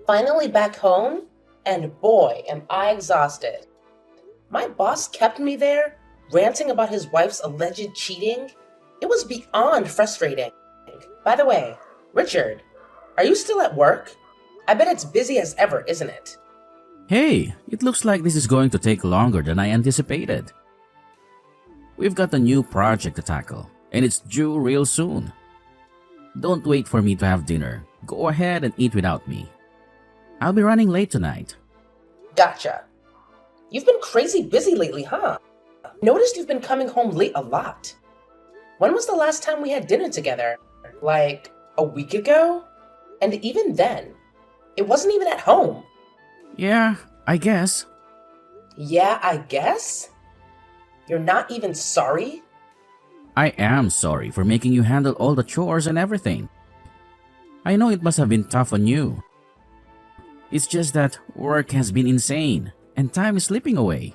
Finally back home, and boy, am I exhausted. My boss kept me there, ranting about his wife's alleged cheating. It was beyond frustrating. By the way, Richard, are you still at work? I bet it's busy as ever, isn't it? Hey, it looks like this is going to take longer than I anticipated. We've got a new project to tackle, and it's due real soon. Don't wait for me to have dinner. Go ahead and eat without me. I'll be running late tonight. Gotcha. You've been crazy busy lately, huh? Noticed you've been coming home late a lot. When was the last time we had dinner together? Like a week ago? And even then, it wasn't even at home. Yeah, I guess. Yeah, I guess? You're not even sorry? I am sorry for making you handle all the chores and everything. I know it must have been tough on you. It's just that work has been insane and time is slipping away.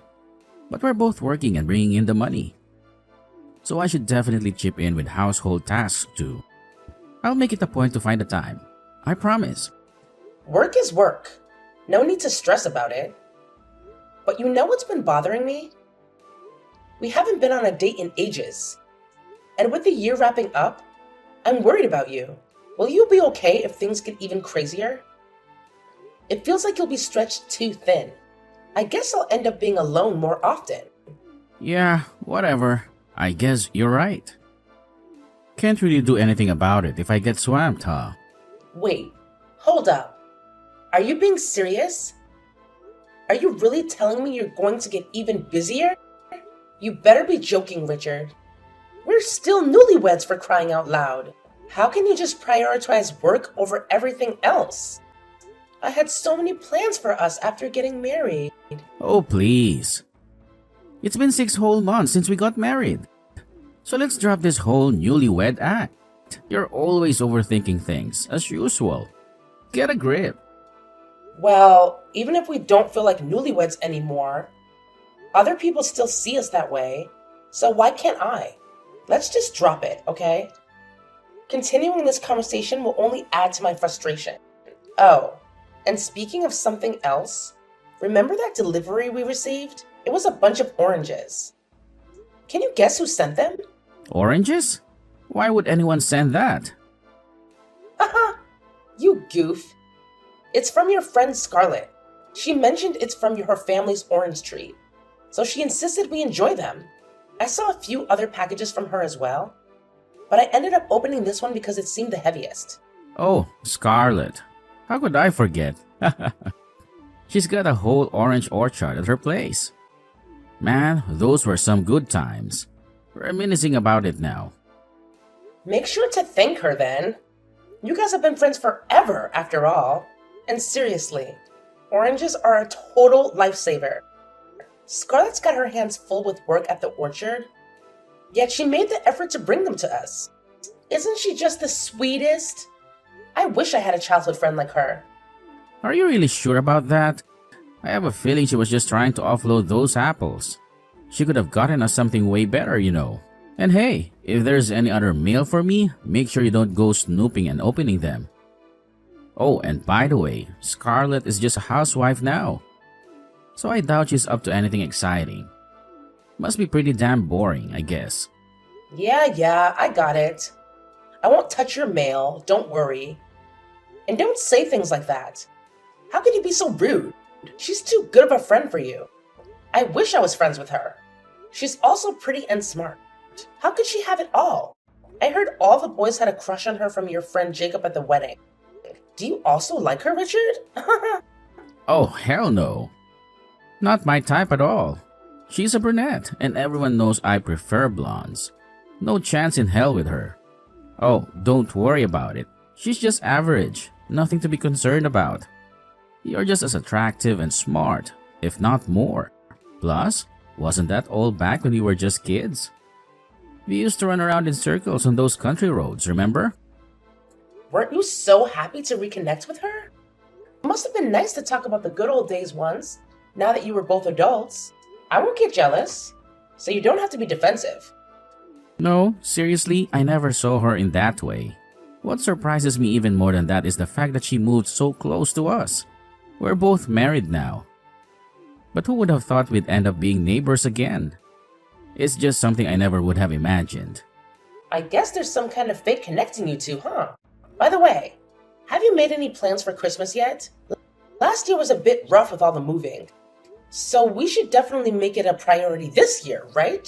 But we're both working and bringing in the money. So I should definitely chip in with household tasks too. I'll make it a point to find the time. I promise. Work is work. No need to stress about it. But you know what's been bothering me? We haven't been on a date in ages. And with the year wrapping up, I'm worried about you. Will you be okay if things get even crazier? It feels like you'll be stretched too thin. I guess I'll end up being alone more often. Yeah, whatever. I guess you're right. Can't really do anything about it if I get swamped, huh? Wait, hold up. Are you being serious? Are you really telling me you're going to get even busier? You better be joking, Richard. We're still newlyweds, for crying out loud. How can you just prioritize work over everything else? I had so many plans for us after getting married. Oh, please. It's been 6 whole months since we got married. So let's drop this whole newlywed act. You're always overthinking things, as usual. Get a grip. Well, even if we don't feel like newlyweds anymore, other people still see us that way, so why can't I? Let's just drop it, okay? Continuing this conversation will only add to my frustration. Oh, and speaking of something else, remember that delivery we received? It was a bunch of oranges. Can you guess who sent them? Oranges? Why would anyone send that? Haha, you goof. It's from your friend Scarlett. She mentioned it's from her family's orange tree, so she insisted we enjoy them. I saw a few other packages from her as well, but I ended up opening this one because it seemed the heaviest. Oh, Scarlett. How could I forget? She's got a whole orange orchard at her place. Man, those were some good times. Reminiscing about it now. Make sure to thank her then. You guys have been friends forever, after all. And seriously, oranges are a total lifesaver. Scarlett's got her hands full with work at the orchard, yet she made the effort to bring them to us. Isn't she just the sweetest? I wish I had a childhood friend like her. Are you really sure about that? I have a feeling she was just trying to offload those apples. She could have gotten us something way better, you know. And hey, if there's any other mail for me, make sure you don't go snooping and opening them. Oh, and by the way, Scarlett is just a housewife now. So I doubt she's up to anything exciting. Must be pretty damn boring, I guess. Yeah, I got it. I won't touch your mail, don't worry. And don't say things like that. How could you be so rude? She's too good of a friend for you. I wish I was friends with her. She's also pretty and smart. How could she have it all? I heard all the boys had a crush on her from your friend Jacob at the wedding. Do you also like her, Richard? Oh, hell no. Not my type at all. She's a brunette, and everyone knows I prefer blondes. No chance in hell with her. Oh, don't worry about it. She's just average. Nothing to be concerned about. You're just as attractive and smart, if not more. Plus, wasn't that all back when we were just kids? We used to run around in circles on those country roads, remember? Weren't you so happy to reconnect with her? It must have been nice to talk about the good old days once, now that you were both adults. I won't get jealous, so you don't have to be defensive. No, seriously, I never saw her in that way. What surprises me even more than that is the fact that she moved so close to us. We're both married now. But who would have thought we'd end up being neighbors again? It's just something I never would have imagined. I guess there's some kind of fate connecting you two, huh? By the way, have you made any plans for Christmas yet? Last year was a bit rough with all the moving. So we should definitely make it a priority this year, right?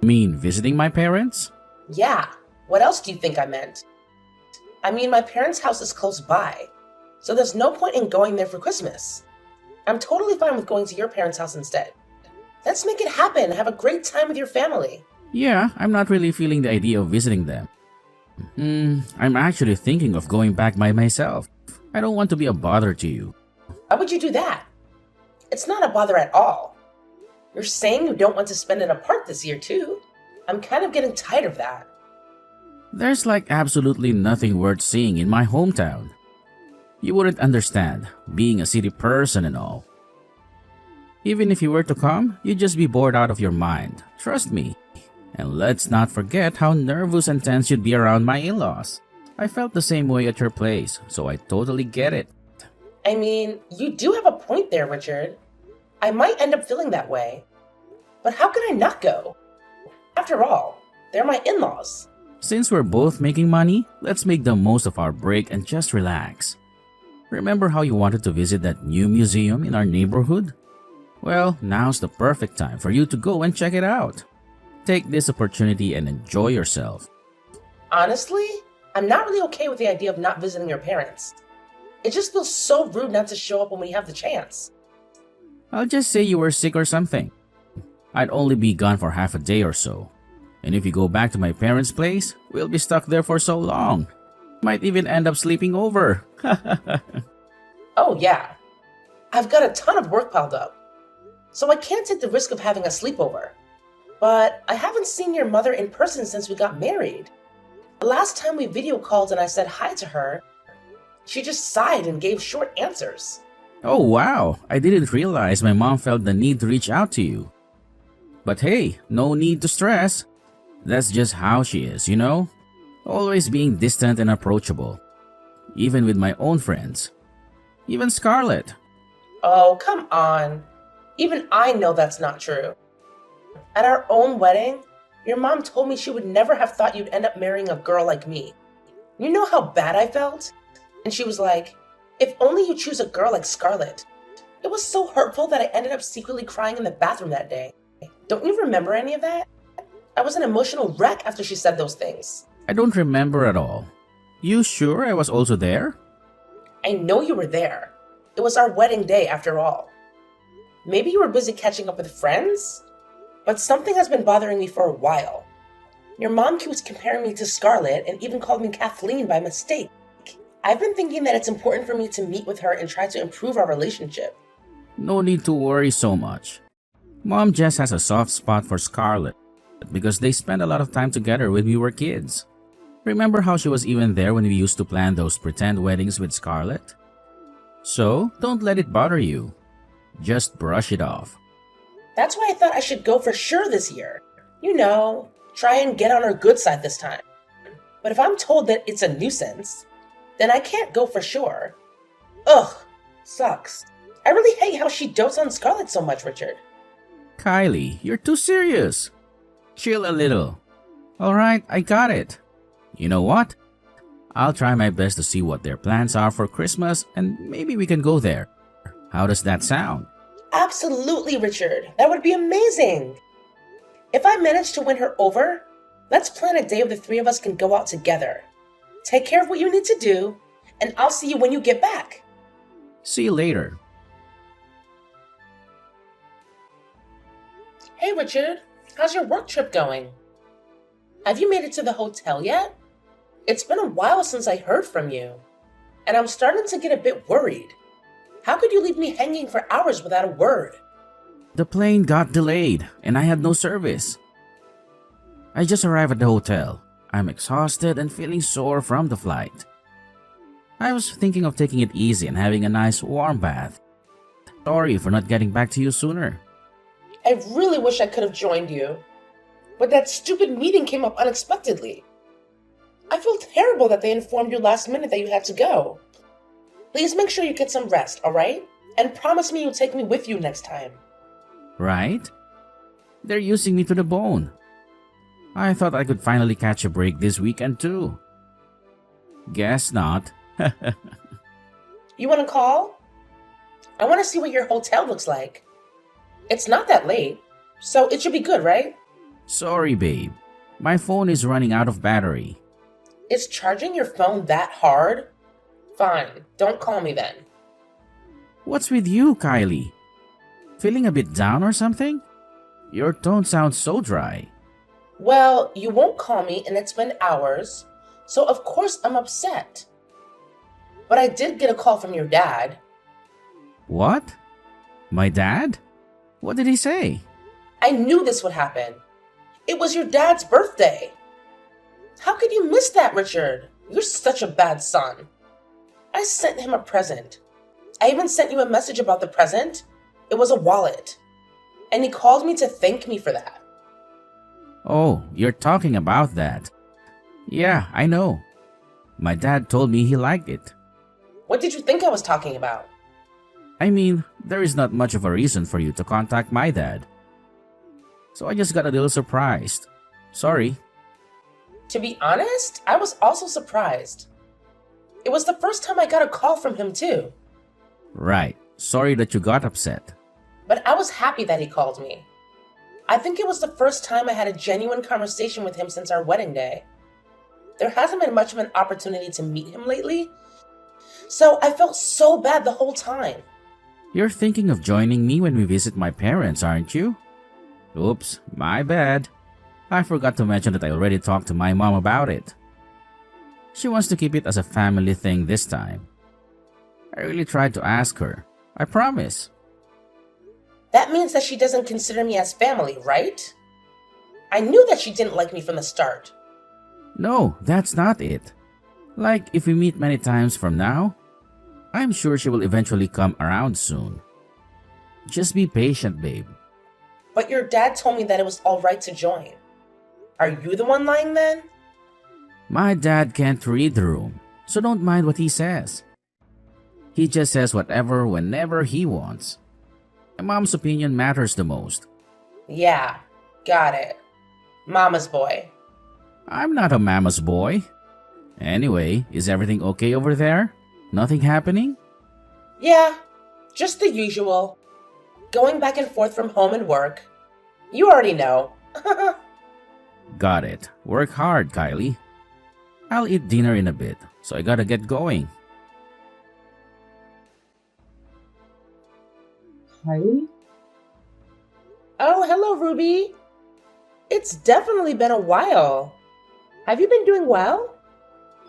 You mean visiting my parents? Yeah. What else do you think I meant? I mean, my parents' house is close by, so there's no point in going there for Christmas. I'm totally fine with going to your parents' house instead. Let's make it happen and have a great time with your family. Yeah, I'm not really feeling the idea of visiting them. I'm actually thinking of going back by myself. I don't want to be a bother to you. Why would you do that? It's not a bother at all. You're saying you don't want to spend it apart this year, too. I'm kind of getting tired of that. There's like absolutely nothing worth seeing in my hometown. You wouldn't understand, being a city person and all. Even if you were to come, you'd just be bored out of your mind. Trust me. And let's not forget how nervous and tense you'd be around my in-laws. I felt the same way at your place, so I totally get it. I mean, you do have a point there, Richard. I might end up feeling that way. But how can I not go? After all, they're my in-laws. Since we're both making money, let's make the most of our break and just relax. Remember how you wanted to visit that new museum in our neighborhood? Well, now's the perfect time for you to go and check it out. Take this opportunity and enjoy yourself. Honestly, I'm not really okay with the idea of not visiting your parents. It just feels so rude not to show up when we have the chance. I'll just say you were sick or something. I'd only be gone for half a day or so. And if you go back to my parents' place, we'll be stuck there for so long. Might even end up sleeping over. Oh yeah. I've got a ton of work piled up, so I can't take the risk of having a sleepover. But I haven't seen your mother in person since we got married. The last time we video called and I said hi to her, she just sighed and gave short answers. Oh wow, I didn't realize my mom felt the need to reach out to you. But hey, no need to stress. That's just how she is, you know? Always being distant and approachable. Even with my own friends. Even Scarlett. Oh, come on. Even I know that's not true. At our own wedding, your mom told me she would never have thought you'd end up marrying a girl like me. You know how bad I felt? And she was like, if only you choose a girl like Scarlett. It was so hurtful that I ended up secretly crying in the bathroom that day. Don't you remember any of that? I was an emotional wreck after she said those things. I don't remember at all. You sure I was also there? I know you were there. It was our wedding day after all. Maybe you were busy catching up with friends? But something has been bothering me for a while. Your mom keeps comparing me to Scarlett and even called me Kathleen by mistake. I've been thinking that it's important for me to meet with her and try to improve our relationship. No need to worry so much. Mom just has a soft spot for Scarlett because they spent a lot of time together when we were kids. Remember how she was even there when we used to plan those pretend weddings with Scarlett? So, don't let it bother you. Just brush it off. That's why I thought I should go for sure this year. You know, try and get on her good side this time. But if I'm told that it's a nuisance, then I can't go for sure. Ugh, sucks. I really hate how she dotes on Scarlett so much, Richard. Kylie, you're too serious. Chill a little. Alright, I got it. You know what? I'll try my best to see what their plans are for Christmas and maybe we can go there. How does that sound? Absolutely, Richard. That would be amazing. If I manage to win her over, let's plan a day where the three of us can go out together. Take care of what you need to do, and I'll see you when you get back. See you later. Hey, Richard. How's your work trip going? Have you made it to the hotel yet? It's been a while since I heard from you, and I'm starting to get a bit worried. How could you leave me hanging for hours without a word? The plane got delayed and I had no service. I just arrived at the hotel. I'm exhausted and feeling sore from the flight. I was thinking of taking it easy and having a nice warm bath. Sorry for not getting back to you sooner. I really wish I could have joined you, but that stupid meeting came up unexpectedly. I feel terrible that they informed you last minute that you had to go. Please make sure you get some rest, alright? And promise me you'll take me with you next time. Right? They're using me to the bone. I thought I could finally catch a break this weekend too. Guess not. You want to call? I want to see what your hotel looks like. It's not that late, so it should be good, right? Sorry, babe. My phone is running out of battery. Is charging your phone that hard? Fine, don't call me then. What's with you, Kylie? Feeling a bit down or something? Your tone sounds so dry. Well, you won't call me and it's been hours, so of course I'm upset. But I did get a call from your dad. What? My dad? What did he say? I knew this would happen. It was your dad's birthday. How could you miss that, Richard? You're such a bad son. I sent him a present. I even sent you a message about the present. It was a wallet. And he called me to thank me for that. Oh, you're talking about that. Yeah, I know. My dad told me he liked it. What did you think I was talking about? I mean, there is not much of a reason for you to contact my dad. So I just got a little surprised. Sorry. To be honest, I was also surprised. It was the first time I got a call from him too. Right. Sorry that you got upset. But I was happy that he called me. I think it was the first time I had a genuine conversation with him since our wedding day. There hasn't been much of an opportunity to meet him lately, so I felt so bad the whole time. You're thinking of joining me when we visit my parents, aren't you? Oops, my bad. I forgot to mention that I already talked to my mom about it. She wants to keep it as a family thing this time. I really tried to ask her. I promise. That means that she doesn't consider me as family, right? I knew that she didn't like me from the start. No, that's not it. Like, if we meet many times from now, I'm sure she will eventually come around soon. Just be patient, babe. But your dad told me that it was alright to join. Are you the one lying then? My dad can't read the room, so don't mind what he says. He just says whatever whenever he wants. My mom's opinion matters the most. Yeah, got it. Mama's boy. I'm not a mama's boy. Anyway, is everything okay over there? Nothing happening? Yeah, just the usual. Going back and forth from home and work. You already know. Got it. Work hard, Kylie. I'll eat dinner in a bit, so I gotta get going. Kylie? Oh, hello, Ruby. It's definitely been a while. Have you been doing well?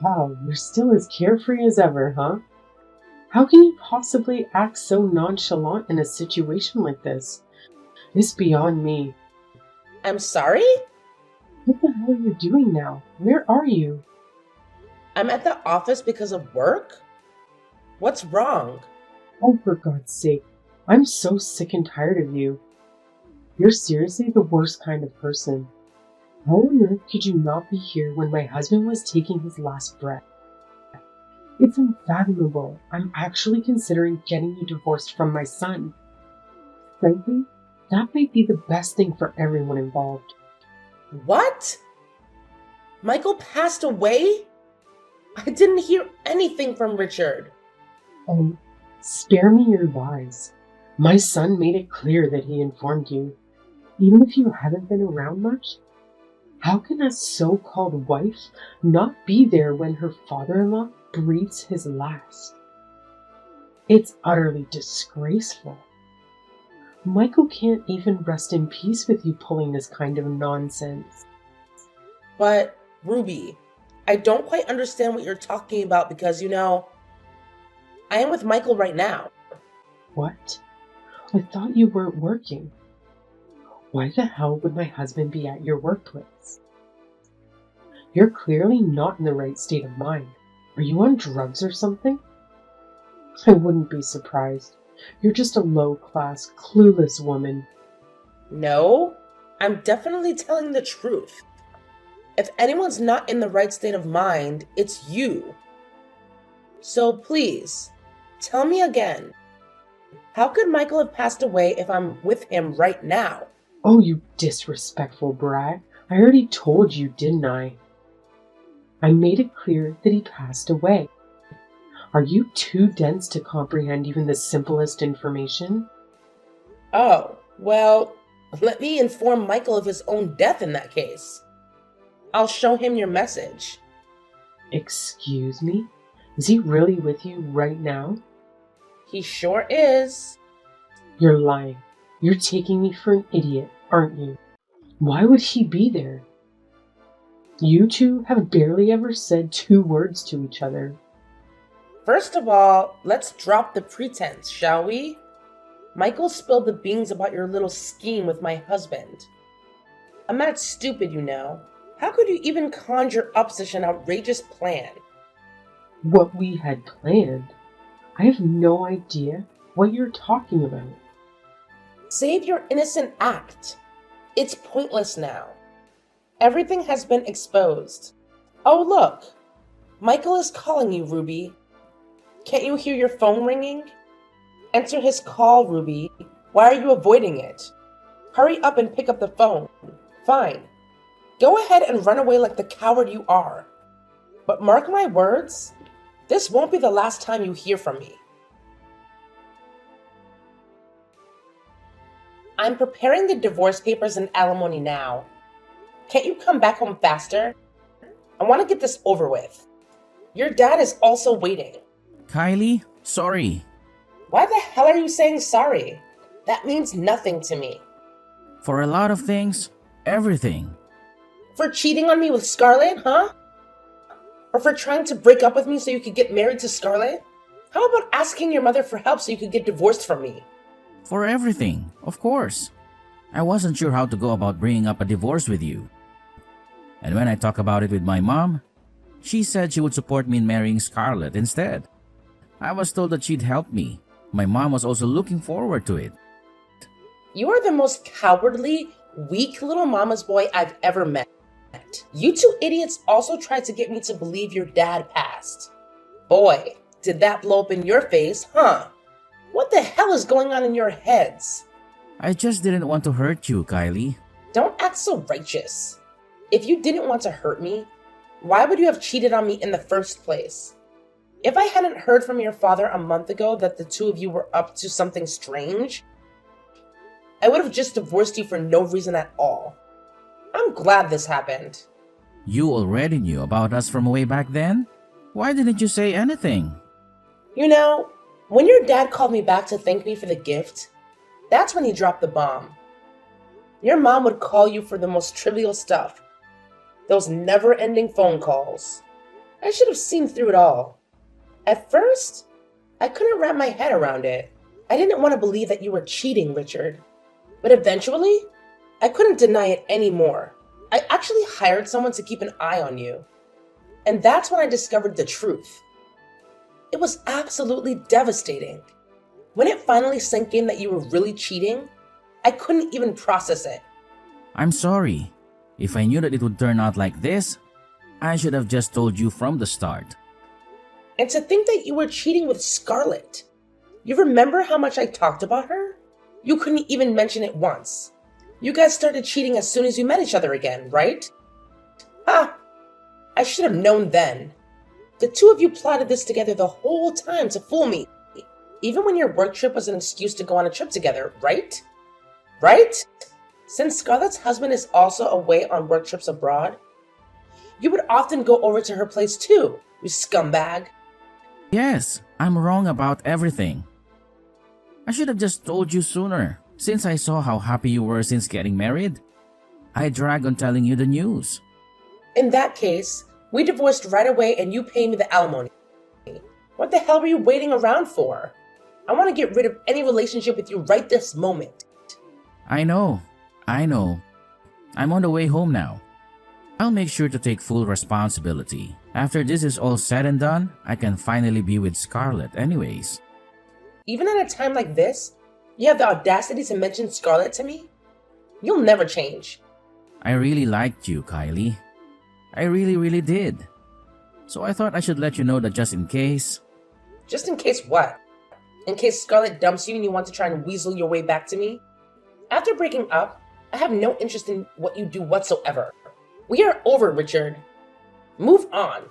Wow, you're still as carefree as ever, huh? How can you possibly act so nonchalant in a situation like this? It's beyond me. I'm sorry? What the hell are you doing now? Where are you? I'm at the office because of work? What's wrong? Oh, for God's sake. I'm so sick and tired of you. You're seriously the worst kind of person. How on earth could you not be here when my husband was taking his last breath? It's unfathomable. I'm actually considering getting you divorced from my son. Frankly, that might be the best thing for everyone involved. What? Michael passed away? I didn't hear anything from Richard. Oh, spare me your lies. My son made it clear that he informed you. Even if you haven't been around much, how can a so-called wife not be there when her father-in-law breathes his last? It's utterly disgraceful. Michael can't even rest in peace with you pulling this kind of nonsense. But, Ruby, I don't quite understand what you're talking about because, I am with Michael right now. What? I thought you weren't working. Why the hell would my husband be at your workplace? You're clearly not in the right state of mind. Are you on drugs or something? I wouldn't be surprised. You're just a low-class, clueless woman. No, I'm definitely telling the truth. If anyone's not in the right state of mind, it's you. So please, tell me again, how could Michael have passed away if I'm with him right now? Oh, you disrespectful brat. I already told you, didn't I? I made it clear that he passed away. Are you too dense to comprehend even the simplest information? Oh, well, let me inform Michael of his own death in that case. I'll show him your message. Excuse me? Is he really with you right now? He sure is. You're lying. You're taking me for an idiot, aren't you? Why would he be there? You two have barely ever said 2 words to each other. First of all, let's drop the pretense, shall we? Michael spilled the beans about your little scheme with my husband. I'm not stupid, you know. How could you even conjure up such an outrageous plan? What we had planned? I have no idea what you're talking about. Save your innocent act. It's pointless now. Everything has been exposed. Oh, look. Michael is calling you, Ruby. Can't you hear your phone ringing? Answer his call, Ruby. Why are you avoiding it? Hurry up and pick up the phone. Fine. Go ahead and run away like the coward you are. But mark my words, this won't be the last time you hear from me. I'm preparing the divorce papers and alimony now. Can't you come back home faster? I want to get this over with. Your dad is also waiting. Kylie, sorry. Why the hell are you saying sorry? That means nothing to me. For a lot of things, everything. For cheating on me with Scarlett, huh? Or for trying to break up with me so you could get married to Scarlett? How about asking your mother for help so you could get divorced from me? For everything, of course. I wasn't sure how to go about bringing up a divorce with you. And when I talked about it with my mom, she said she would support me in marrying Scarlett instead. I was told that she'd help me. My mom was also looking forward to it. You are the most cowardly, weak little mama's boy I've ever met. You two idiots also tried to get me to believe your dad passed. Boy, did that blow up in your face, huh? What the hell is going on in your heads? I just didn't want to hurt you, Kylie. Don't act so righteous. If you didn't want to hurt me, why would you have cheated on me in the first place? If I hadn't heard from your father a month ago that the two of you were up to something strange, I would have just divorced you for no reason at all. I'm glad this happened. You already knew about us from way back then? Why didn't you say anything? You know, when your dad called me back to thank me for the gift, that's when he dropped the bomb. Your mom would call you for the most trivial stuff. Those never-ending phone calls. I should have seen through it all. At first, I couldn't wrap my head around it. I didn't want to believe that you were cheating, Richard. But eventually, I couldn't deny it anymore. I actually hired someone to keep an eye on you. And that's when I discovered the truth. It was absolutely devastating. When it finally sank in that you were really cheating, I couldn't even process it. I'm sorry. If I knew that it would turn out like this, I should have just told you from the start. And to think that you were cheating with Scarlett. You remember how much I talked about her? You couldn't even mention it once. You guys started cheating as soon as you met each other again, right? Ha! I should have known then. The two of you plotted this together the whole time to fool me. Even when your work trip was an excuse to go on a trip together, right? Right? Since Scarlett's husband is also away on work trips abroad, you would often go over to her place too, you scumbag. Yes, I'm wrong about everything. I should have just told you sooner, since I saw how happy you were since getting married. I dragged on telling you the news. In that case, we divorced right away and you pay me the alimony. What the hell were you waiting around for? I want to get rid of any relationship with you right this moment. I know. I'm on the way home now. I'll make sure to take full responsibility. After this is all said and done, I can finally be with Scarlett anyways. Even at a time like this, you have the audacity to mention Scarlett to me? You'll never change. I really liked you, Kylie. I really did. So I thought I should let you know that just in case. Just in case what? In case Scarlett dumps you and you want to try and weasel your way back to me? After breaking up, I have no interest in what you do whatsoever. We are over, Richard. Move on.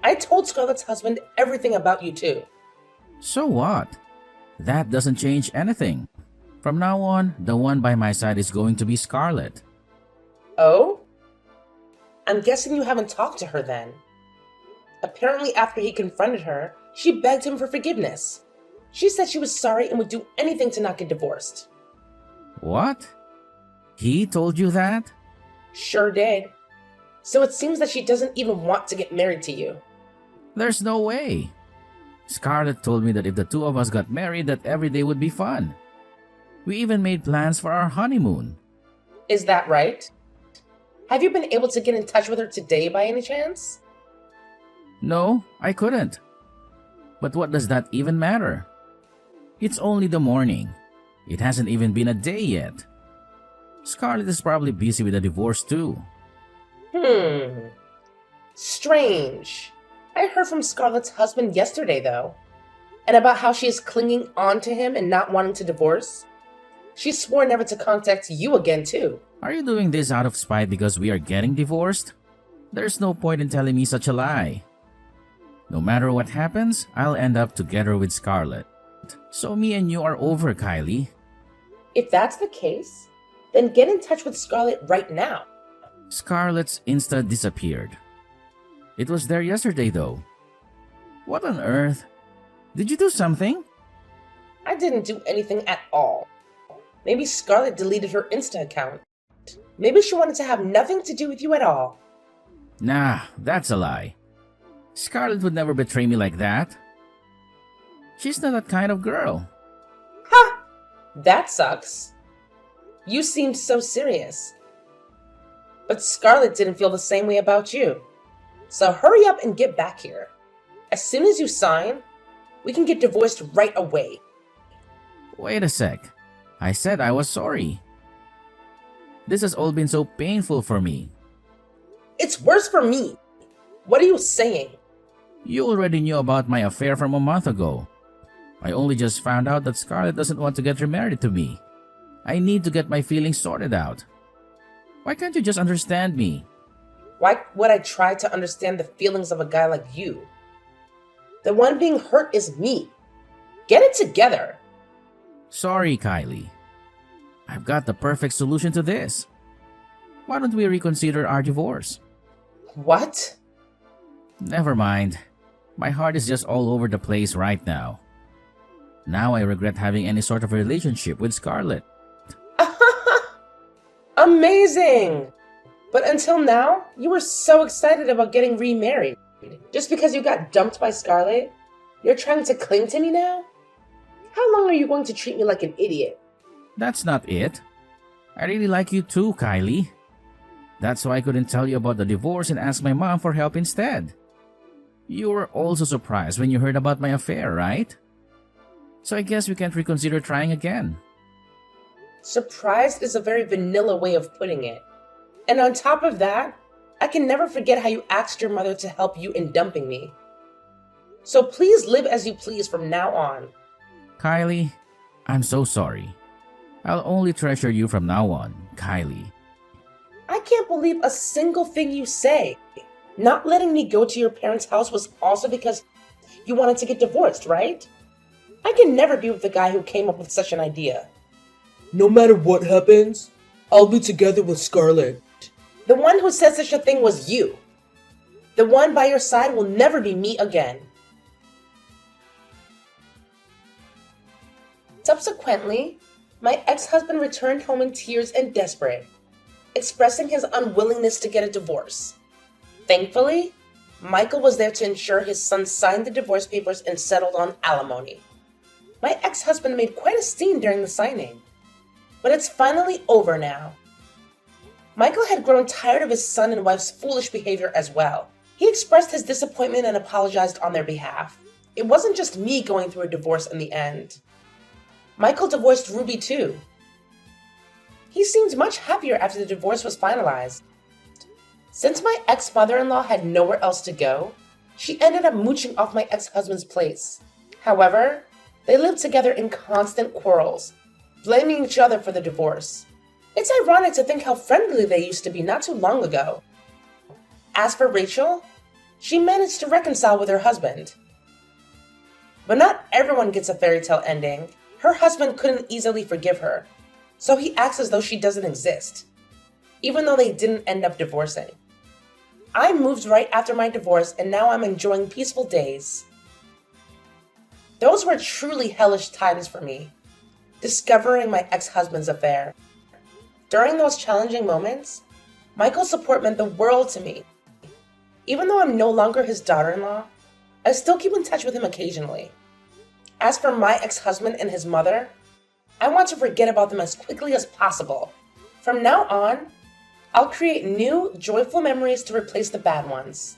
I told Scarlett's husband everything about you too. So what? That doesn't change anything. From now on, the one by my side is going to be Scarlett. Oh? I'm guessing you haven't talked to her then. Apparently after he confronted her, she begged him for forgiveness. She said she was sorry and would do anything to not get divorced. What? He told you that? Sure did. So it seems that she doesn't even want to get married to you. There's no way. Scarlett told me that if the two of us got married, that every day would be fun. We even made plans for our honeymoon. Is that right? Have you been able to get in touch with her today by any chance? No, I couldn't. But what does that even matter? It's only the morning. It hasn't even been a day yet. Scarlett is probably busy with a divorce too. Strange. I heard from Scarlett's husband yesterday though, and about how she is clinging on to him and not wanting to divorce. She swore never to contact you again too. Are you doing this out of spite because we are getting divorced? There's no point in telling me such a lie. No matter what happens, I'll end up together with Scarlett. So me and you are over, Kylie. If that's the case, then get in touch with Scarlett right now. Scarlett's Insta disappeared. It was there yesterday though. What on earth? Did you do something? I didn't do anything at all. Maybe Scarlett deleted her Insta account. Maybe she wanted to have nothing to do with you at all. Nah, that's a lie. Scarlett would never betray me like that. She's not that kind of girl. Ha! That sucks. You seemed so serious. But Scarlett didn't feel the same way about you. So hurry up and get back here. As soon as you sign, we can get divorced right away. Wait a sec. I said I was sorry. This has all been so painful for me. It's worse for me. What are you saying? You already knew about my affair from a month ago. I only just found out that Scarlett doesn't want to get remarried to me. I need to get my feelings sorted out. Why can't you just understand me? Why would I try to understand the feelings of a guy like you? The one being hurt is me. Get it together. Sorry, Kylie. I've got the perfect solution to this. Why don't we reconsider our divorce? What? Never mind. My heart is just all over the place right now. Now I regret having any sort of relationship with Scarlett. Amazing! But until now, you were so excited about getting remarried. Just because you got dumped by Scarlett, you're trying to cling to me now? How long are you going to treat me like an idiot? That's not it. I really like you too, Kylie. That's why I couldn't tell you about the divorce and ask my mom for help instead. You were also surprised when you heard about my affair, right? So I guess we can't reconsider trying again. Surprised is a very vanilla way of putting it. And on top of that, I can never forget how you asked your mother to help you in dumping me. So please live as you please from now on. Kylie, I'm so sorry. I'll only treasure you from now on, Kylie. I can't believe a single thing you say. Not letting me go to your parents' house was also because you wanted to get divorced, right? I can never be with the guy who came up with such an idea. No matter what happens, I'll be together with Scarlett. The one who said such a thing was you. The one by your side will never be me again. Subsequently, my ex-husband returned home in tears and desperate, expressing his unwillingness to get a divorce. Thankfully, Michael was there to ensure his son signed the divorce papers and settled on alimony. My ex-husband made quite a scene during the signing, but it's finally over now. Michael had grown tired of his son and wife's foolish behavior as well. He expressed his disappointment and apologized on their behalf. It wasn't just me going through a divorce in the end. Michael divorced Ruby too. He seemed much happier after the divorce was finalized. Since my ex-mother-in-law had nowhere else to go, she ended up mooching off my ex-husband's place. However, they lived together in constant quarrels, blaming each other for the divorce. It's ironic to think how friendly they used to be not too long ago. As for Rachel, she managed to reconcile with her husband. But not everyone gets a fairy tale ending. Her husband couldn't easily forgive her, so he acts as though she doesn't exist, even though they didn't end up divorcing. I moved right after my divorce, and now I'm enjoying peaceful days. Those were truly hellish times for me, discovering my ex-husband's affair. During those challenging moments, Michael's support meant the world to me. Even though I'm no longer his daughter-in-law, I still keep in touch with him occasionally. As for my ex-husband and his mother, I want to forget about them as quickly as possible. From now on, I'll create new, joyful memories to replace the bad ones.